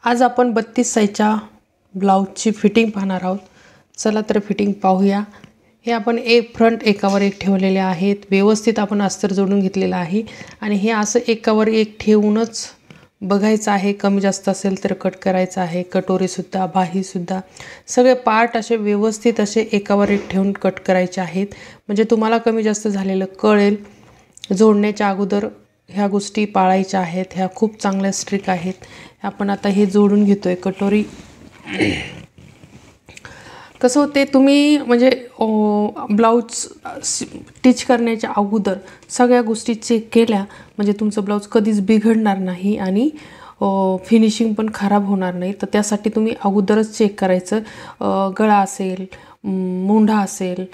आज आपण 32 साईजच्या ब्लाऊजची फिटिंग पाहणार आहोत। चला तर फिटिंग पाहूया। हे आपण एक फ्रंट एकावर एक ठेवलेले आहेत, व्यवस्थित आपण अस्तर जोडून घेतलेला आहे आणि हे असं एकावर एक ठेवूनच बघायचं आहे। कमी जास्त असेल तर कट करायचं आहे। कटोरी सुद्धा, बाही सुद्धा सगळे पार्ट असे व्यवस्थित असे एकावर एक ठेवून कट करायचे आहेत, म्हणजे तुम्हाला कमी जास्त झालेलं कळेल। जोडण्याच्या अगोदर ह्या गोष्टी पाळायच्या आहेत। ह्या खूप चांगल्या स्ट्रिक आहेत। आपण आता हे जोडून घेतोय कटोरी। कसं होते, तुम्ही म्हणजे ब्लाउज स्टिच करण्याच्या अगोदर सगळ्या गोष्टी चेक केल्या म्हणजे तुमचं ब्लाउज कधीच बिघडणार नाही आणि फिनिशिंग पण खराब होणार नाही। तर त्यासाठी तुम्ही अगोदरच चेक करायचं। गळा असेल, मुंढा असेल,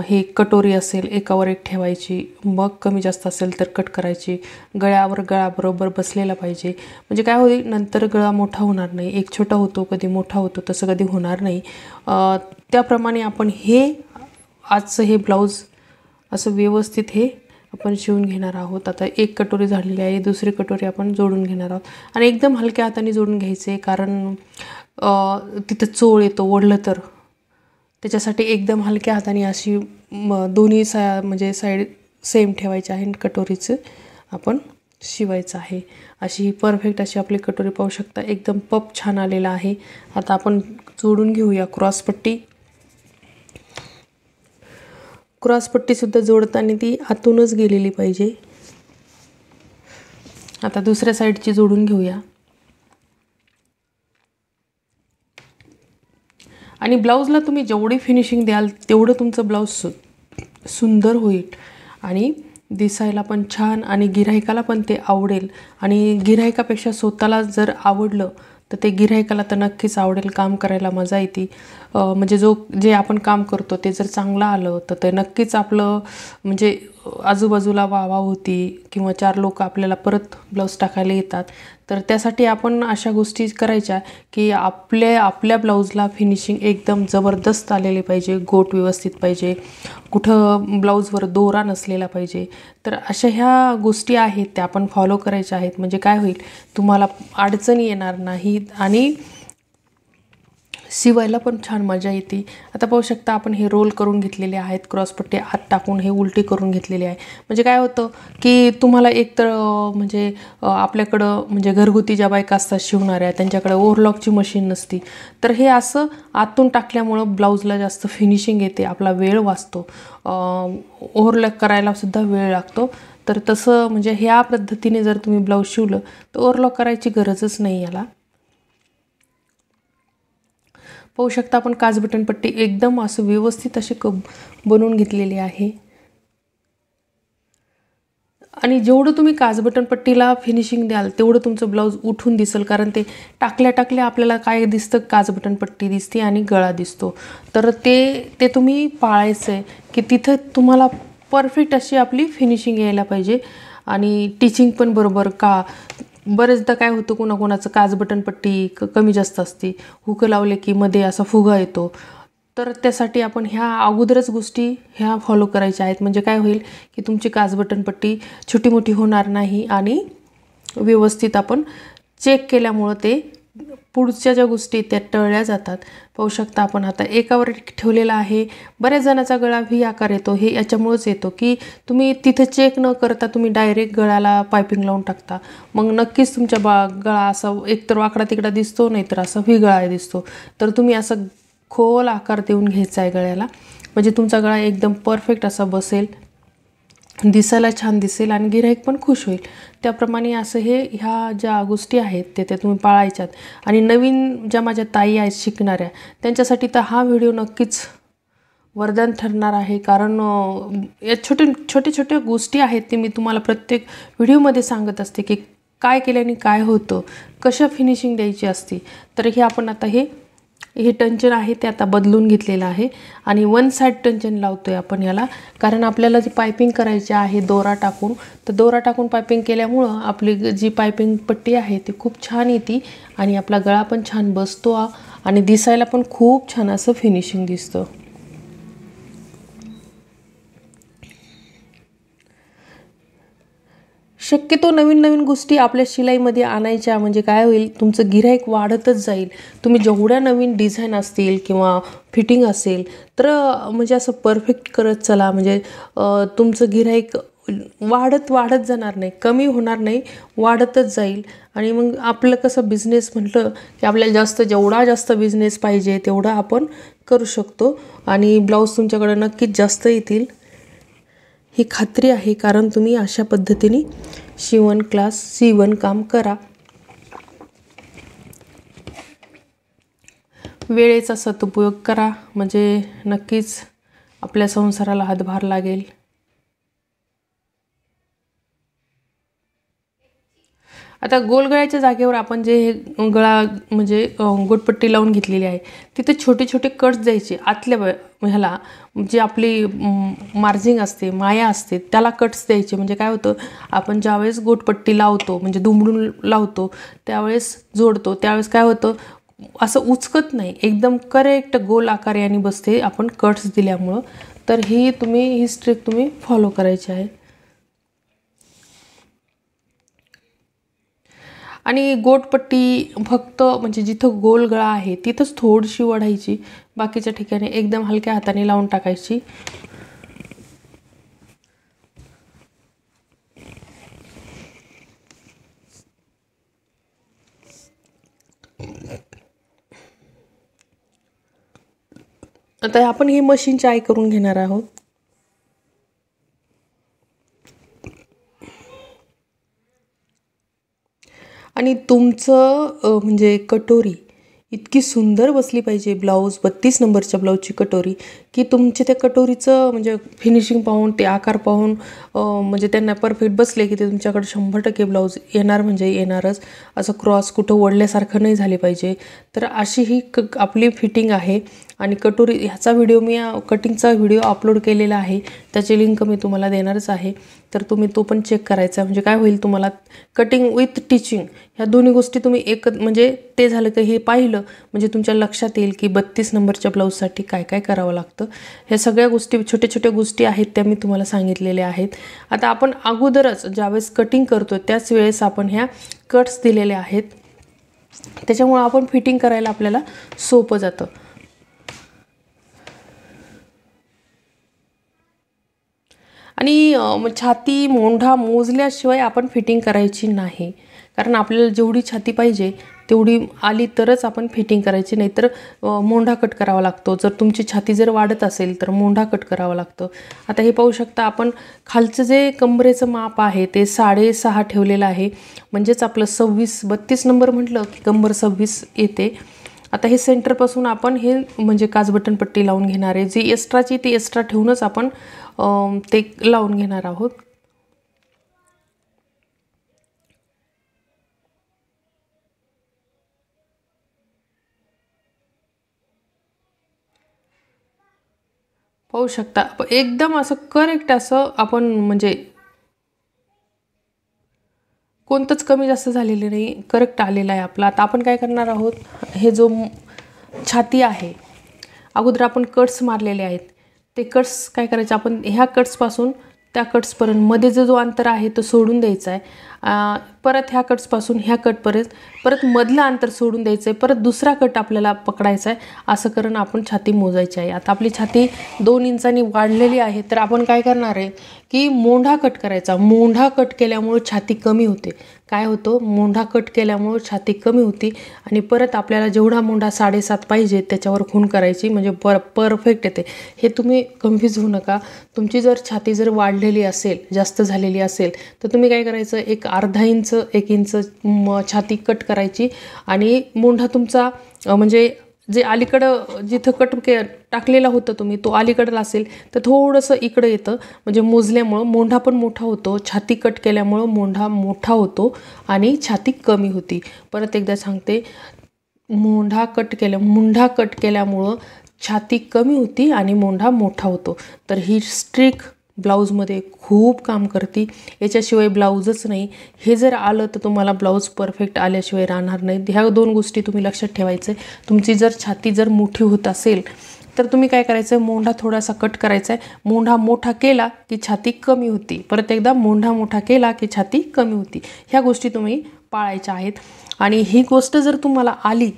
हे कटोरी असेल एकावर एक ठेवायची, मग कमी जास्त असेल तर कट करायची। गळ्यावर गळा बरोबर बसलेला पाहिजे, म्हणजे काय होईल नंतर गळा मोठा होणार नाही। एक छोटा होतो कधी मोठा होतो, तसं कधी होणार नाही। त्याप्रमाणे आपण हे आजचं हे ब्लाऊज असं व्यवस्थित हे आपण शिवून घेणार आहोत। आता एक कटोरी झालेली आहे, दुसरी कटोरी आपण जोडून घेणार आहोत आणि एकदम हलक्या हाताने जोडून घ्यायचे, कारण तिथं चोळ येतो ओढलं तर। त्याच्यासाठी एकदम हलक्या हाताने अशी दोन्ही म्हणजे साईड सेम ठेवायची आहे। कटोरीचं आपण शिवायचं आहे। अशी परफेक्ट अशी आपली कटोरी पाहू शकता, एकदम पप छान आलेला आहे। आता आपण जोडून घेऊया क्रॉसपट्टी। क्रॉसपट्टी सुद्धा जोडताना ती आतूनच गेलेली पाहिजे। आता दुसऱ्या साईडची जोडून घेऊया आणि ब्लाऊजला तुम्ही जेवढी फिनिशिंग द्याल तेवढं तुमचं ब्लाऊज सुंदर होईल आणि दिसायला पण छान आणि गिऱ्हाईकाला पण ते आवडेल। आणि गिऱ्हाईकापेक्षा स्वतःला जर आवडलं तर ते गिऱ्हाईकाला तर नक्कीच आवडेल। काम करायला मजा येते, म्हणजे जे आपण काम करतो ते जर चांगलं आलं तर ते नक्कीच आपलं म्हणजे आजूबाजूला वाहवा होती किंवा 4 लोक आपल्याला परत ब्लाऊज टाकायला येतात। तर त्यासाठी आपण अशा गोष्टी करायच्या की आपल्या ब्लाऊजला फिनिशिंग एकदम जबरदस्त आलेली पाहिजे, गोट व्यवस्थित पाहिजे, कुठं ब्लाऊजवर दोरा नसलेला पाहिजे। तर अशा ह्या गोष्टी आहेत त्या आपण फॉलो करायच्या आहेत, म्हणजे काय होईल तुम्हाला अडचणी येणार नाहीत आणि शिवायला पण छान मजा येते। आता पाहू शकता आपण हे रोल करून घेतलेले आहेत, क्रॉसपट्टी आत टाकून हे उलटी करून घेतलेले आहे। म्हणजे काय होतं की तुम्हाला एक तर म्हणजे आपल्याकडं म्हणजे घरगुती ज्या बायका असतात शिवणाऱ्या, त्यांच्याकडे ओव्हरलॉकची मशीन नसती, तर हे असं आतून टाकल्यामुळं ब्लाऊजला जास्त फिनिशिंग येते, आपला वेळ वाचतो। ओव्हरलॉक करायला सुद्धा वेळ लागतो। तर तसं म्हणजे ह्या पद्धतीने जर तुम्ही ब्लाऊज शिवलं तर ओव्हरलॉक करायची गरजच नाही याला। पाहू शकता आपण काज बटन पट्टी एकदम असं व्यवस्थित अशी बनवून घेतलेली आहे आणि जेवढं तुम्ही काज बटन पट्टीला फिनिशिंग द्याल तेवढं तुमचं ब्लाऊज उठून दिसेल, कारण ते टाकल्या आपल्याला काय दिसतं, काज बटन पट्टी दिसते आणि गळा दिसतो। तर ते तुम्ही पाळायचं आहे की तिथं तुम्हाला परफेक्ट अशी आपली फिनिशिंग यायला पाहिजे आणि टिचिंग पण बरोबर। का बरेचदा काय होतं, कोणाकोणाचं काज बटन पट्टी कमी जास्त असते, हुक लावले की मध्ये असा फुगा येतो। तर त्यासाठी आपण ह्या अगोदरच गोष्टी ह्या फॉलो करायच्या आहेत, म्हणजे काय होईल की तुमची काज बटन पट्टी छोटी मोठी होणार नाही आणि व्यवस्थित आपण चेक केल्यामुळं ते पुढच्या ज्या गोष्टी त्या टळल्या जातात। पाहू शकता आपण आता एकावर एक ठेवलेला आहे। बऱ्याच जणांचा गळा व्ही आकार येतो, हे याच्यामुळेच येतो की तुम्ही तिथे चेक न करता तुम्ही डायरेक्ट गळ्याला पायपिंग लावून टाकता, मग नक्कीच तुमच्या गळा असा एकतर वाकडा तिकडा दिसतो, नाहीतर असा व्ही गळा दिसतो। तर तुम्ही असं खोल आकार देऊन घ्यायचा आहे गळ्याला, म्हणजे तुमचा गळा एकदम परफेक्ट असा बसेल, दिसायला छान दिसेल आणि गिऱ्हाईक पण खुश होईल। त्याप्रमाणे असं ह्या ज्या गोष्टी आहेत ते तुम्ही पाळायच्यात। आणि नवीन ज्या माझ्या ताई आहेत शिकणाऱ्या, त्यांच्यासाठी तर हा व्हिडिओ नक्कीच वरदान ठरणार आहे, कारण या छोट्या गोष्टी आहेत ते मी तुम्हाला प्रत्येक व्हिडिओमध्ये सांगत असते की काय केल्याने काय होतं, कशा फिनिशिंग द्यायची असते। तर हे आपण आता हे टंचन आहे ते आता बदलून घेतलेलं आहे आणि 1 साइड टंचन लावतोय आपण याला, कारण आपल्याला जी पायपिंग करायची आहे दोरा टाकून, तर दोरा टाकून पायपिंग केल्यामुळं आपली जी पायपिंग पट्टी आहे ती खूप छान येते आणि आपला गळा पण छान बसतो आणि दिसायला पण खूप छान असं फिनिशिंग दिसतं। शक्यतो नवीन नवीन गोष्टी आपल्या शिलाईमध्ये आणायच्या, म्हणजे काय होईल, तुमचं गिऱ्हाईक वाढतच जाईल. तुम्ही जेवढ्या नवीन डिझाईन असतील किंवा फिटिंग असेल तर म्हणजे असं परफेक्ट करत चला, म्हणजे तुमचं गिऱ्हाईक वाढत जाणार नाही, कमी होणार नाही, वाढतच जाईल. आणि मग आपलं कसं बिझनेस म्हटलं की आपल्याला जेवढा जास्त बिझनेस पाहिजे तेवढा आपण करू शकतो आणि ब्लाऊज तुमच्याकडे नक्कीच जास्त येतील ही खात्री आहे, कारण तुम्ही अशा पद्धतीने शिवण काम करा. वेळेचा सदुपयोग करा, म्हणजे नक्कीच आपल्या संसाराला हातभार लागेल. आता गोलगळ्याच्या जागेवर आपण जे हे गळा म्हणजे गोटपट्टी लावून घेतलेली आहे तिथे छोटे छोटे कट्स द्यायचे. आतल्या ह्याला जी आपली मार्जिंग असते, माया असते, त्याला कट्स द्यायचे. म्हणजे काय होतं, आपण ज्यावेळेस गोटपट्टी लावतो म्हणजे दुमडून लावतो त्यावेळेस जोडतो त्यावेळेस काय होतं, असं उचकत नाही, एकदम करेक्ट गोल आकार याने बसते आपण कट्स दिल्यामुळं. तर ही ट्रिक तुम्ही फॉलो करायची आहे. आणि गोटपट्टी फक्त म्हणजे जिथं गोल गळा आहे तिथंच थोडीशी ओढायची, बाकीच्या ठिकाणी एकदम हलक्या हाताने लावून टाकायची. आता आपण ही मशीनची आई करून घेणार आहोत. आणि तुमचं म्हणजे कटोरी इतकी सुंदर बसली पाहिजे, ब्लाऊज 32 नंबरच्या ब्लाऊजची कटोरी, की तुमचे त्या कटोरीचं म्हणजे फिनिशिंग पाहून, ते आकार पाहून म्हणजे त्यांना परफेक्ट बसले की ते तुमच्याकडे 100% ब्लाऊज येणार म्हणजे येणारच. असं क्रॉस कुठं ओढल्यासारखं नाही झाले पाहिजे. तर अशी ही आपली फिटिंग आहे. आणि कटोरी ह्याचा व्हिडिओ मी कटिंगचा व्हिडिओ अपलोड केलेला आहे, त्याची लिंक मी तुम्हाला देणारच आहे. तर तुम्ही तो पण चेक करायचा. म्हणजे काय होईल, तुम्हाला कटिंग विथ टिचिंग ह्या दोन्ही गोष्टी तुम्ही म्हणजे ते झालं की हे पाहिलं म्हणजे तुमच्या लक्षात येईल की 32 नंबरच्या ब्लाऊजसाठी काय काय करावं लागतं. ह्या सगळ्या गोष्टी छोट्या छोट्या गोष्टी आहेत त्या मी तुम्हाला सांगितलेल्या आहेत. आता आपण अगोदरच ज्यावेळेस कटिंग करतो त्याच वेळेस आपण ह्या कट्स दिलेल्या आहेत, त्याच्यामुळे आपण फिटिंग करायला आपल्याला सोपं जातं. आणि छाती मोंढा मोजल्याशिवाय आपण फिटिंग करायची नाही, कारण आपल्याला जेवढी छाती पाहिजे तेवढी आली तरच आपण फिटिंग करायची, नाहीतर मोंढा कट करावा लागतो. जर तुमची छाती जर वाढत असेल तर मोंढा कट करावा लागतं. आता हे पाहू शकता, आपण खालचं जे कंबरेचं माप आहे ते 6.5 ठेवलेलं आहे, म्हणजेच आपलं 32 नंबर म्हटलं की कंबर 26 येते. आता हे सेंटरपासून आपण हे म्हणजे काजबटन पट्टी लावून घेणार आहे. जी एक्स्ट्राची ती एक्स्ट्रा ठेवूनच आपण ते लावून घेणार आहोत. पाहू शकता एकदम असं करेक्ट असं आपण म्हणजे कोणतंच कमी जास्त झालेलं नाही, करेक्ट आलेला आहे आपला. आता आपण काय करणार आहोत, हे जो छाती आहे अगोदर आपण कट्स मारलेले आहेत, ते कट्स काय करायचे, आपण ह्या कट्सपासून त्या कट्सपर्यंत मध्ये जो अंतर आहे तो सोडून द्यायचा आहे. परत ह्या कट्सपासून ह्या कटपर्यंत परत मधलं अंतर सोडून द्यायचं आहे, परत दुसरा कट आपल्याला पकडायचा आहे. असं करून आपण छाती मोजायची आहे. आता आपली छाती 2 इंचांनी वाढलेली आहे, तर आपण काय करणार आहे की मोंढा कट करायचा. मोंढा कट केल्यामुळे छाती कमी होते. काय होतं, मोंढा कट केल्यामुळे छाती कमी होती आणि परत आपल्याला जेवढा मोंढा 7.5 पाहिजे त्याच्यावर खूण करायची, म्हणजे परफेक्ट येते. हे तुम्ही कन्फ्यूज होऊ नका. तुमची जर छाती जर वाढलेली असेल, जास्त झालेली असेल, तर तुम्ही काय करायचं, एक अर्धा इंच 1 इंच छाती कट करायची आणि मोंढा तुमचा म्हणजे जे अलीकडं जिथं कट टाकलेला होता तुम्ही तो अलीकडला असेल तर थोडंसं इकडं येतं, म्हणजे मोजल्यामुळं मोंढा पण मोठा होतो. छाती कट केल्यामुळं मोंढा मोठा होतो आणि छाती कमी होती. परत एकदा सांगते, मुंढा कट केल्यामुळं छाती कमी होती आणि मोंढा मोठा होतो. तर ही ट्रिक ब्लाऊजमध्ये खूप काम करते. याच्याशिवाय ब्लाऊजच नाही, हे जर आलं तर तुम्हाला ब्लाऊज परफेक्ट आल्याशिवाय राहणार नाही. ह्या 2 गोष्टी तुम्ही लक्षात ठेवायचं आहे. तुमची जर छाती जर मोठी होत असेल तर तुम्ही काय करायचं, मोंढा थोडासा कट करायचा आहे. मोंढा मोठा केला की छाती कमी होती. परत एकदा, मोंढा मोठा केला की छाती कमी होती. ह्या गोष्टी तुम्ही पाळायच्या आहेत. आणि ही गोष्ट जर तुम्हाला आली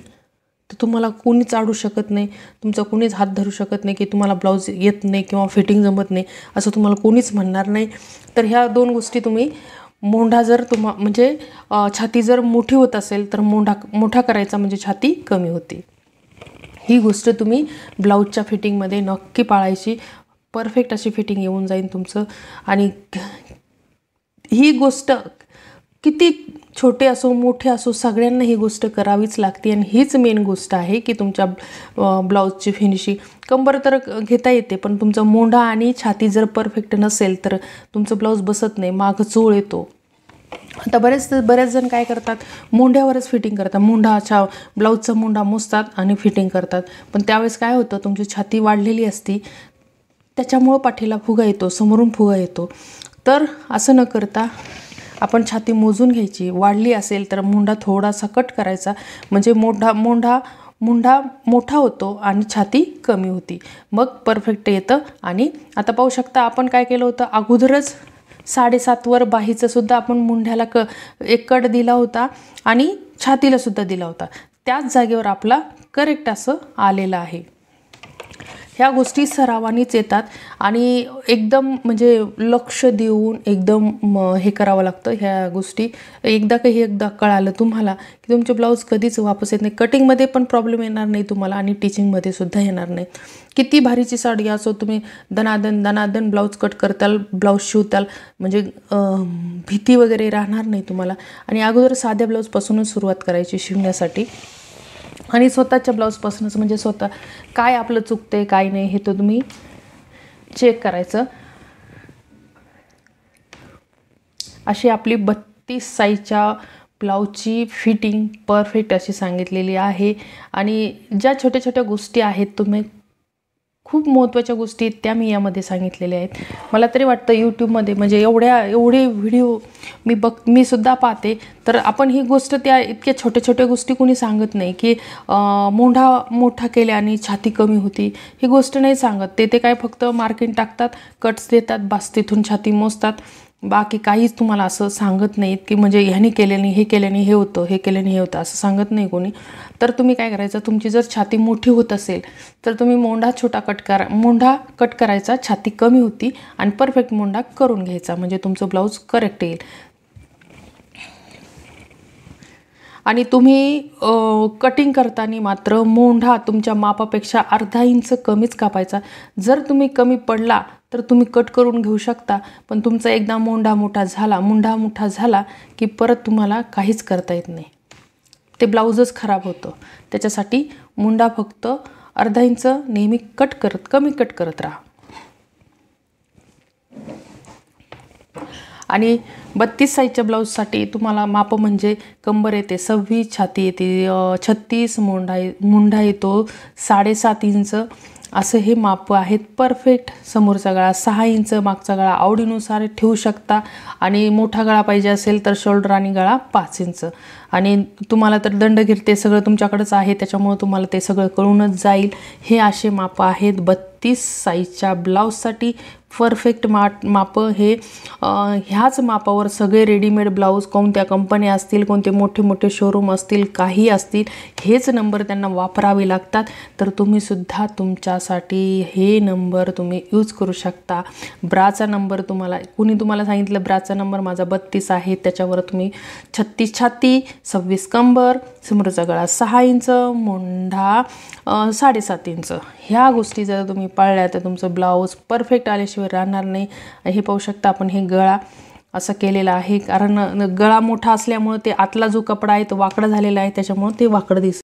तर तुम्हाला कोणीच अडू शकत नाही, तुमचा कोणीच हात धरू शकत नाही की तुम्हाला ब्लाऊज येत नाही किंवा फिटिंग जमत नाही असं तुम्हाला कोणीच म्हणणार नाही. तर ह्या 2 गोष्टी तुम्ही, मोंढा जर म्हणजे छाती जर मोठी होत असेल तर मोंढा मोठा करायचा म्हणजे छाती कमी होते. ही गोष्ट तुम्ही ब्लाऊजच्या फिटिंगमध्ये नक्की पाळायची. परफेक्ट अशी फिटिंग येऊन जाईल तुमचं. आणि ही गोष्ट किती छोटे असो मोठे असो सगळ्यांना ही गोष्ट करावीच लागते. आणि हीच मेन गोष्ट आहे की तुमच्या ब्लाऊजची फिनिशिंग. कंबर तर घेता येते, पण तुमचा मोंढा आणि छाती जर परफेक्ट नसेल तर तुमचं ब्लाऊज बसत नाही, मागं चोळ येतो. आता बरेच जण काय करतात, मोंढ्यावरच फिटिंग करतात. ब्लाऊजचा मोंढा मोजतात आणि फिटिंग करतात. पण त्यावेळेस काय होतं, तुमची छाती वाढलेली असती, त्याच्यामुळं पाठीला फुगा येतो, समोरून फुगा येतो. तर असं न करता आपण छाती मोजून घ्यायची. वाढली असेल तर मोंढा थोडासा कट करायचा, म्हणजे मोंढा मोठा होतो आणि छाती कमी होती, मग परफेक्ट येतं. आणि आता पाहू शकता, आपण काय केलं होतं, अगोदरच 7.5 बाहीचं सुद्धा आपण मुंढ्याला एक कट दिला होता आणि छातीला सुद्धा दिला होता. त्याच जागेवर आपला करेक्ट असं आलेलं आहे. ह्या गोष्टी सरावानीच येतात आणि एकदम म्हणजे लक्ष देऊन एकदम हे करावं लागतं. ह्या गोष्टी एकदा कळालं तुम्हाला की तुमचे ब्लाऊज कधीच वापस येत नाही. कटिंगमध्ये पण प्रॉब्लेम येणार नाही तुम्हाला आणि टिचिंगमध्ये सुद्धा येणार नाही. किती भारीची साडी असो, तुम्ही दनादन ब्लाऊज कट करताल, ब्लाऊज शिवताल, म्हणजे भीती वगैरे राहणार नाही तुम्हाला. आणि अगोदर साध्या ब्लाऊजपासूनच सुरुवात करायची शिवण्यासाठी. आणि स्वतःच्या ब्लाऊजपासूनच, म्हणजे स्वतः काय आपलं चुकतंय काय नाही हे तर तुम्ही चेक करायचं. अशी आपली 32 साईजच्या ब्लाऊजची फिटिंग परफेक्ट अशी सांगितलेली आहे. आणि ज्या छोट्या छोट्या गोष्टी आहेत, तुम्ही खूप महत्त्वाच्या गोष्टी त्या मी यामध्ये सांगितलेल्या आहेत. मला तरी वाटतं यूट्यूबमध्ये म्हणजे एवढे व्हिडिओ मी सुद्धा पाहते, तर आपण ही गोष्ट त्या इतक्या छोट्या छोट्या गोष्टी कोणी सांगत नाही की मोंढा मोठा केल्याने छाती कमी होती, ही गोष्ट नाही सांगत. ते काय फक्त मार्किंग टाकतात, कट्स देतात, बास तिथून छाती मोजतात. बाकी काहीच तुम्हाला असं सांगत नाहीत की म्हणजे ह्याने केल्याने हे केल्याने हे होतं, हे केल्याने हे होतं, असं सांगत नाही कोणी. तर तुम्ही काय करायचं, तुमची जर छाती मोठी होत असेल तर तुम्ही मोंढा कट करायचा, छाती कमी होती आणि परफेक्ट मोंढा करून घ्यायचा, म्हणजे तुमचं ब्लाऊज करेक्ट येईल. आणि तुम्ही कटिंग करताना मात्र मोंढा तुमच्या मापापेक्षा अर्धा इंच कमीच कापायचा. जर तुम्ही कमी पडला तर तुम्ही कट करून घेऊ शकता, पण तुमचा एकदा मुंढा मोठा झाला की परत तुम्हाला काहीच करता येत नाही, ते ब्लाऊजच खराब होतं. त्याच्यासाठी मुंढा फक्त अर्धा इंच नेहमी कमी कट करत राहा. आणि 32 साईजच्या ब्लाऊजसाठी तुम्हाला माप म्हणजे कंबर येते 26, छाती येते 36, मुंढा येतो 7.5 इंच, असं हे माप आहेत परफेक्ट. समोरचा गळा 6 इंच, मागचा गळा आवडीनुसार ठेवू शकता. आणि मोठा गळा पाहिजे असेल तर शोल्डर आणि गळा 5 इंच. आणि तुम्हाला तर दंडगीर ते सगळं तुमच्याकडेच आहे, त्याच्यामुळे तुम्हाला ते सगळं कळूनच जाईल. हे असे माप आहेत 32 साईजच्या ब्लाऊजसाठी. परफेक्ट माप हे ह्याच मापावर सगळे रेडीमेड ब्लाऊज, कोणत्या कंपन्या असतील, कोणते मोठे मोठे शोरूम असतील, काही असतील, हेच नंबर त्यांना वापरावे लागतात. तर तुम्ही सुद्धा तुमच्यासाठी हे नंबर तुम्ही यूज करू शकता. ब्राचा नंबर कुणी तुम्हाला सांगितलं ब्राचा नंबर माझा 32 आहे, त्याच्यावर तुम्ही 36 छाती, 26 कंबर, समोरचा गळा 6 इंच, मुंढा 7.5 इंच, ह्या गोष्टी जर तुम्ही पाळल्या तर तुमचं ब्लाऊज परफेक्ट आल्याशिवाय राहणार नाही. हे पाहू शकता आपण हे गळा असं केलेला आहे, कारण गळा मोठा असल्यामुळे ते आतला जो कपडा आहे तो वाकडा झालेला आहे, त्याच्यामुळे ते वाकडं दिसतं.